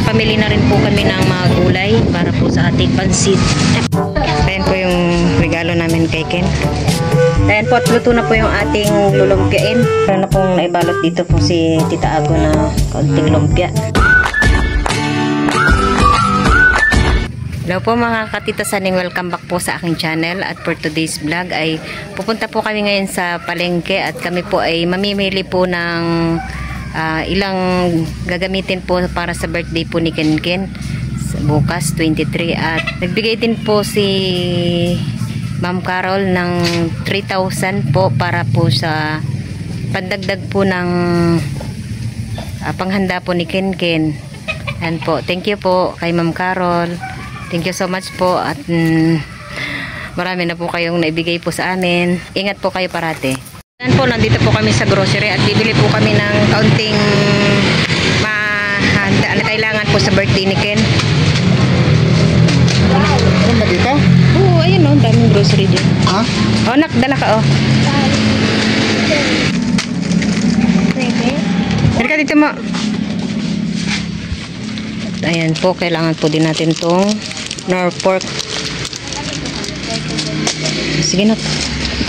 Nakapamili na rin po kami ng mga gulay para po sa ating pansit. Ayan po yung regalo namin kay Ken. Ayan po, at luto na po yung ating lulumpiain. Meron na pong naibalot dito po si Tita Ago na kaunting lumpia. Hello po mga katita Saning, welcome back po sa aking channel. At for today's vlog ay pupunta po kami ngayon sa palengke at kami po ay mamimili po ng ilang gagamitin po para sa birthday po ni Ken bukas 23. At nagbigay din po si Ma'am Carol ng 3,000 po para po sa pandagdag po ng panghanda po ni Ken. And po, thank you po kay Ma'am Carol. Thank you so much po at marami na po kayong naibigay po sa amin. Ingat po kayo parate. Yan po, nandito po kami sa grocery at bibili po kami ng kaunting mahanda na kailangan po sa birthday ni Ken. Ano ba dito? Oo, ayun o, daming grocery din. Ha? O, nak, dala ka o. Halika dito mo. Ayan po, kailangan po din natin itong nor pork. Sige na.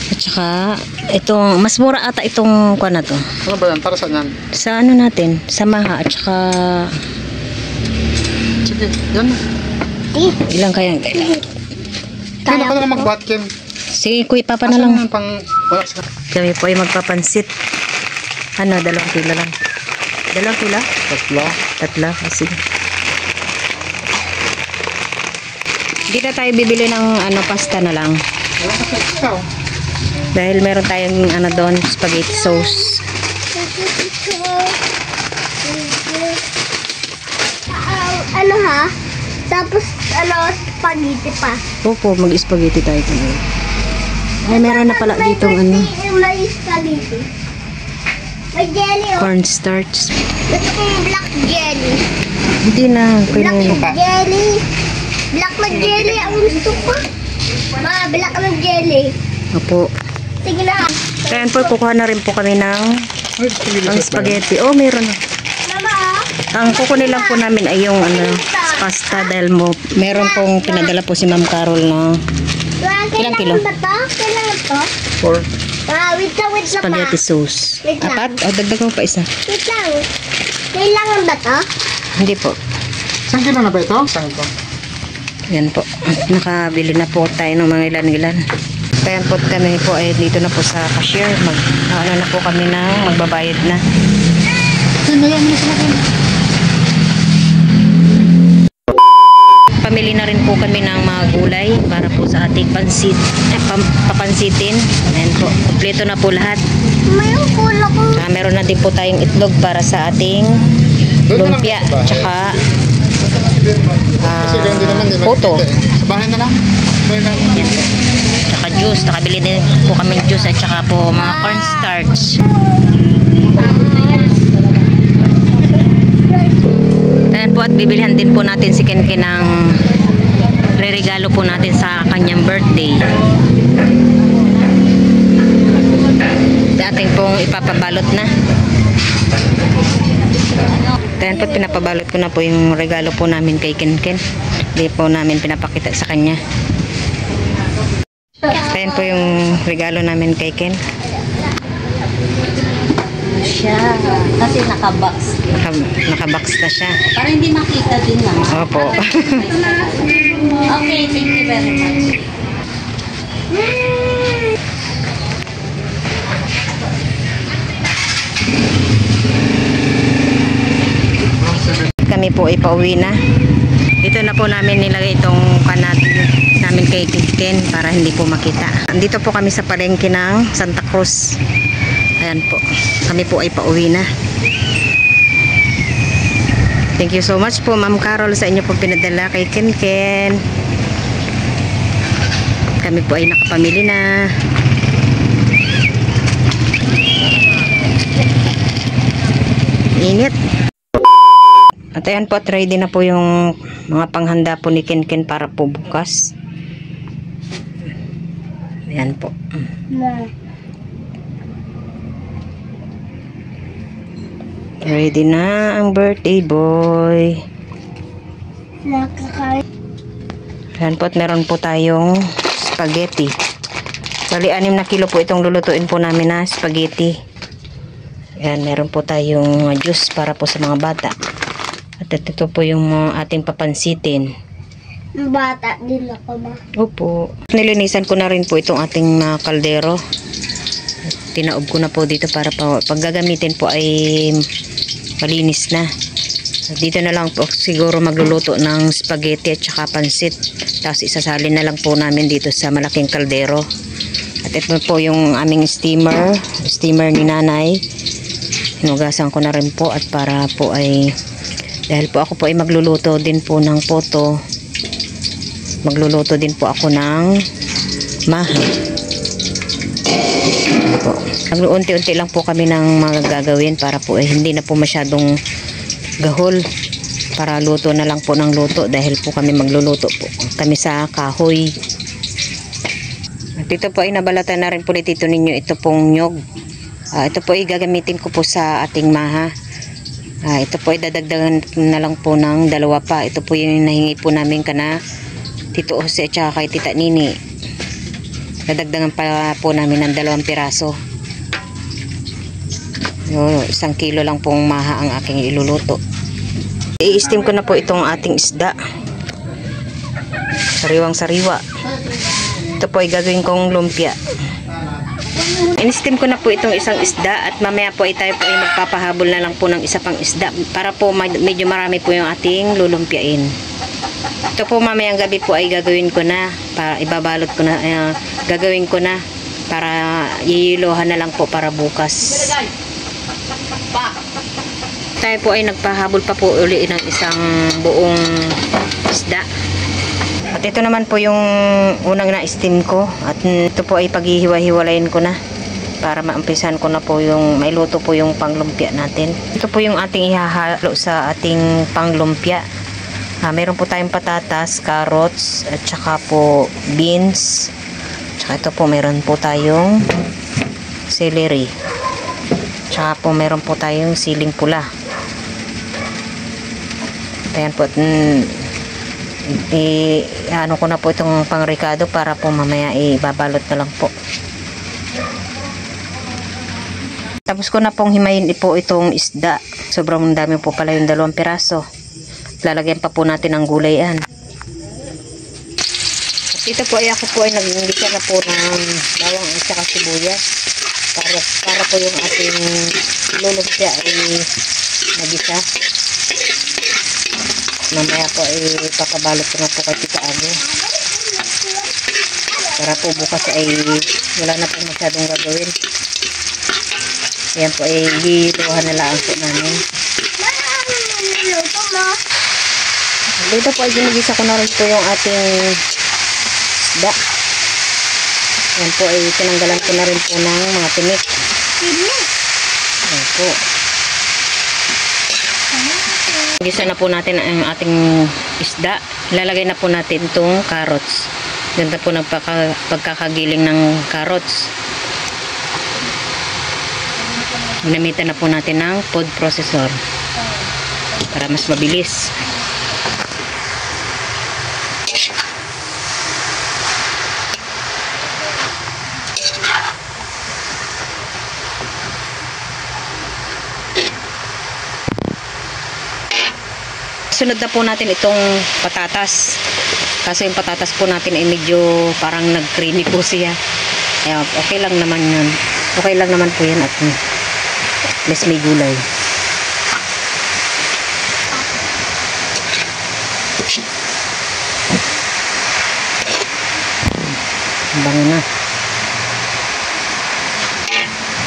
At saka, itong, mas mura ata itong kuha na to. Ano ba yan? Para saan yan? Sa ano natin? Sa maha. At saka, sige, yan. ilang kaya? Kaya ka na mag-bat, Ken. Sige, kuy, papa na lang. Pang, wala sa... Kami po ay magpapansit. Ano, 2 kilo lang. 2 kilo? Tatlo. Sige. Hindi na tayo bibili ng ano, pasta na lang. Wala ka sa ikaw. Dahil meron tayong ano doon, spaghetti sauce. Ano ha? Tapos ano, spaghetti pa. Opo, mag-spaghetti tayo ngayon. Ay, meron na pala dito ano, May spaghetti. May jelly oh. cornstarch. Gusto kong black jelly. Hindi na, Black kailangan. jelly. Black na jelly ang gusto ko. Ma, black na jelly. Opo. Sige na. Kaya po, kukuha na rin po kami ng Ay, pumili ang sa spaghetti. Oh, meron na. Mama ah. Ang kukunin lang po namin ay yung ano, pasta dahil meron pong pinadala po si Ma'am Carol na ilang kilo? Kailangan ba to? Kailangan to? 4. Wait lang pa. Spaghetti sauce. Wait lang. Apat? O, dagdag mo pa isa. Wait lang. Kailangan ba to? Hindi po. Saan kilo na ba ito? Saan ito? Yan po. Nakabili na po tayo ng mga ilan-ilan. Kaya po kami po ay dito na po sa cashier. Ano na po kami na magbabayad na. Pamili na rin po kami ng mga gulay para po sa ating pansit. Papansitin. Ayan po. Kompleto na po lahat. Mayroong kulo ko. Meron na din po tayong itlog para sa ating lumpia. Tsaka Kasi ganun din naman. puto. Sa bahay na lang. Yan po. Tsaka juice. Nakabili din po kami juice at tsaka po mga cornstarch. Ayan po, at bibilihan din po natin si Ken ng re-regalo po natin sa kanyang birthday. Dating pong ipapabalot na. Ayan po, pinapabalot ko na po yung regalo po namin kay Ken. Hindi po namin pinapakita sa kanya. Ayan po yung regalo namin kay Ken. Siya. Kasi nakabox. Nakabox na siya. Para hindi makita din naman. Opo. Okay, thank you very much. Kami po ay pauwi na. Dito na po namin nilagay itong kanat namin kay Ken para hindi po makita. Andito po kami sa palengke ng Santa Cruz. Ayan po. Kami po ay pauwi na. Thank you so much po Ma'am Carol sa inyo po pinadala kay Ken. Kami po ay nakapamili na. Init. At ayan po, at ready na po yung mga panghanda po ni Ken para po bukas. Ayan po. Ready na ang birthday boy. Nakakain. Ayan po at meron po tayong spaghetti. Bali, 6 na kilo po itong lulutuin po namin na spaghetti. Ayan, meron po tayong juice para po sa mga bata. At ito po yung ating papansitin. Bata din ako ba? Opo. Nilinisan ko na rin po itong ating kaldero. Tinaob ko na po dito para pag gagamitin po ay malinis na. Dito na lang po siguro magluluto ng spaghetti at saka pansit. Tapos isasalin na lang po namin dito sa malaking kaldero. At ito po yung aming steamer ni nanay. Hinugasan ko na rin po at para po ay dahil po ako po ay magluluto din po ng poto. Magluluto din po ako ng maha. Unti-unti lang po kami ng mga gagawin para po hindi na po masyadong gahol. Para luto na lang po ng luto dahil po kami magluluto po kami sa kahoy. At ito po ay nabalatan na rin po ni tito ninyo ito pong nyog. Ito po ay gagamitin ko po sa ating maha. Ito po ay dadagdagan na lang po ng 2 pa. Ito po yung nahingi po namin kana Tito Jose at saka kay Tita Nini. Dadagdagan pa po namin ng 2 piraso. 1 kilo lang pong maha ang aking iluluto. I-steam ko na po itong ating isda. Sariwang sariwa. Ito po ay gagawin kong lumpia. In-steam ko na po itong isang isda at mamaya po ay tayo po ay magpapahabol na lang po ng isa pang isda para po medyo marami po yung ating lulumpiain. Ito po mamayang gabi po ay gagawin ko na para ibabalot ko na gagawin ko na para iilohan na lang po para bukas. Tayo po ay nagpahabol pa po uli ng isang buong isda. At ito naman po yung unang na-steam ko at ito po ay paghihiwa-hiwalayin ko na para maumpisan ko na po yung may luto po yung panglumpia natin. Ito po yung ating ihahalo sa ating panglumpia. Meron po tayong patatas, carrots, at saka po beans. Tsaka ito po meron po tayong celery. Tsaka po meron po tayong siling pula. Ayan po. Ano ko na po itong pangrikado para po mamaya ibabalot na lang po. Tapos ko na pong himayin po itong isda. Sobrang dami po pala yung 2 piraso. Lalagyan pa po natin ng gulayan. At dito po ay ako po ay nag-ingisa na po ng bawang at saka sibuyas para po yung ating lulumpia ay nagisa. Mamaya po ay papabalot ko na po kay Tita Ago para po bukas ay wala na po masyadong gagawin. Ayan po ay hiluhan na lang po namin. Dito po ay ginigisa ko na rin po yung ating isda. Ayan po ay tinanggalan ko na rin po ng mga tinik. Ayan po. Gisa na po natin ang ating isda. Ilalagay na po natin itong carrots. Ganda po ng pagkakagiling ng carrots. Ginamitan na po natin ng food processor para mas mabilis. Sunod na po natin itong patatas. Kasi yung patatas po natin ay medyo parang nag-creamy po siya. Kaya okay lang naman yun. Okay lang naman po yan at least may gulay. Bango na.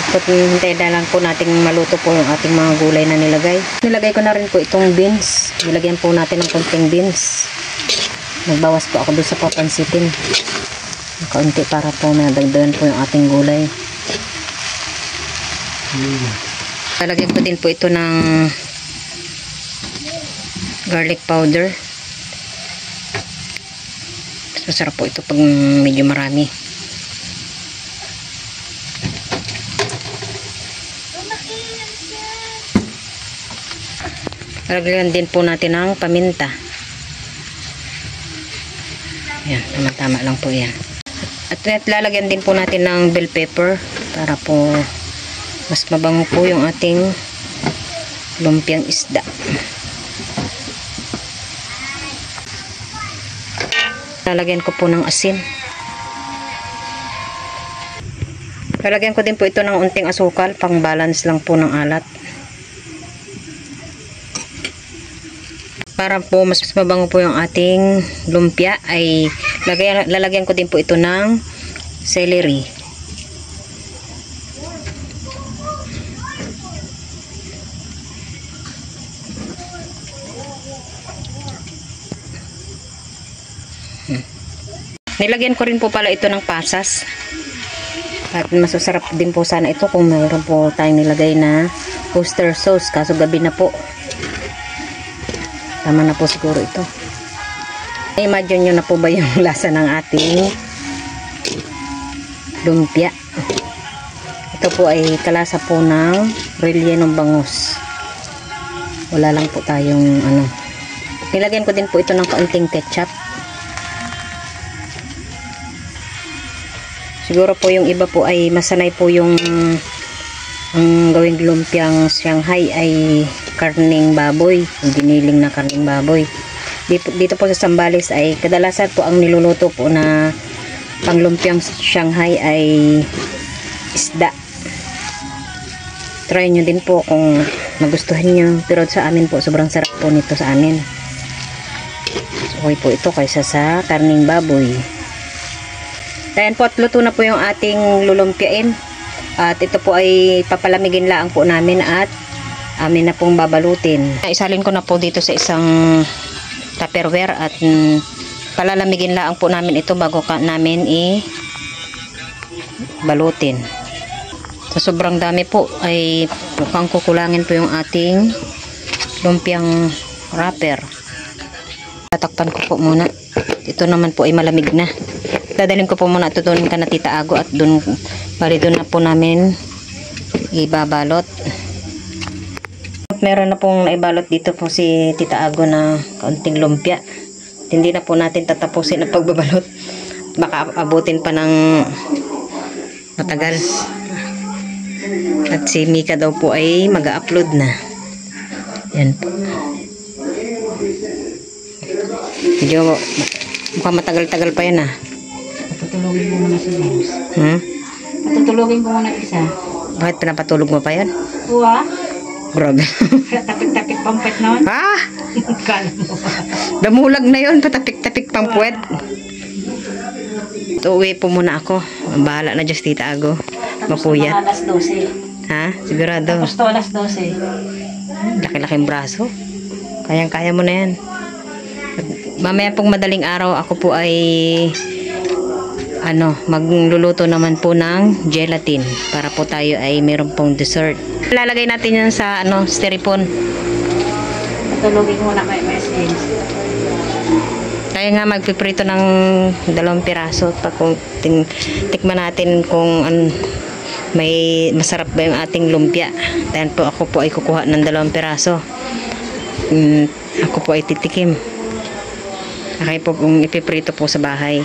At hintay na lang po natin maluto po yung ating mga gulay na nilagay. Nilagay ko na rin po itong beans. Nilagyan po natin ng konting beans. Nagbawas po ako doon sa papansitin. Kaunti para po madagdagan po yung ating gulay. Lalagyan ko din po ito ng garlic powder. Masarap po ito pag medyo marami. Lalagyan din po natin ng paminta. Yan, tama-tama lang po yan. At lalagyan din po natin ng bell pepper para po mas mabango po yung ating lumpiang isda. Lalagyan ko po ng asin. Lalagyan ko din po ito ng unting asukal, pang balance lang po ng alat. Para po mas mabango po yung ating lumpia ay lalagyan ko din po ito ng celery. Nilagyan ko rin po pala ito ng pasas. At masasarap din po sana ito kung mayroon po tayong nilagay na oyster sauce. Kaso gabi na po. Tama na po siguro ito. Imagine nyo na po ba yung lasa ng ating lumpia. Ito po ay kalasa po ng rellenong bangus. Wala lang po tayong ano. Nilagyan ko din po ito ng kaunting ketchup. Siguro po yung iba po ay masanay po yung ang gawing lumpiang Shanghai ay karning baboy, giniling na karning baboy. Dito po sa Zambales ay kadalasan po ang niluluto po na panglumpiang Shanghai ay isda. Try nyo din po kung nagustuhan nyo, pero sa amin po sobrang sarap po nito sa amin. Okay po ito kaysa sa karning baboy. Ayan po, at luto na po yung ating lulumpiain. At ito po ay papalamigin lang po namin at amin na pong babalutin. Isalin ko na po dito sa isang tupperware at palalamigin lang po namin ito bago namin i-balutin. Sa sobrang dami po ay mukhang kukulangin po yung ating lumpiang wrapper. Tatakpan ko po muna. Ito naman po ay malamig na. Dadalhin ko po muna ito doon ka na Tita Ago at doon na po namin ibabalot. Meron na pong naibalot dito po si Tita Ago na kaunting lumpia. Hindi na po natin tatapusin ang pagbabalot. Baka abutin pa ng matagal. At si Mika daw po ay mag-upload na. Yan po. Medyo mukhang matagal-tagal pa yan ah. Patutulogin ko muna si James. Patutulogin ko muna isa. Bakit pinapatulog mo pa yan? Uwa? Grabe. Tapik-tapik pampet naman. Ah! Kala mo. Damulag na yun. Patapik-tapik pang puwet. Uwi po muna ako. Bahala na Diyos Tita Ago. Mapuyat. Tapos alas 12. Ha? Sigurado. Tapos to alas 12. Laki-laking braso. Kayang-kaya mo na yan. Mamaya pong madaling araw ako po ay magluluto naman po ng gelatin para po tayo ay meron pong dessert. Lalagay natin yan sa styrofoam. Patulogin muna kay James. Kaya nga magpiprito ng 2 piraso pa kung tikman natin kung may masarap ba yung ating lumpia. Then po ako po ay kukuha ng 2 piraso. Ako po ay titikim. Okay po kung ipiprito po sa bahay.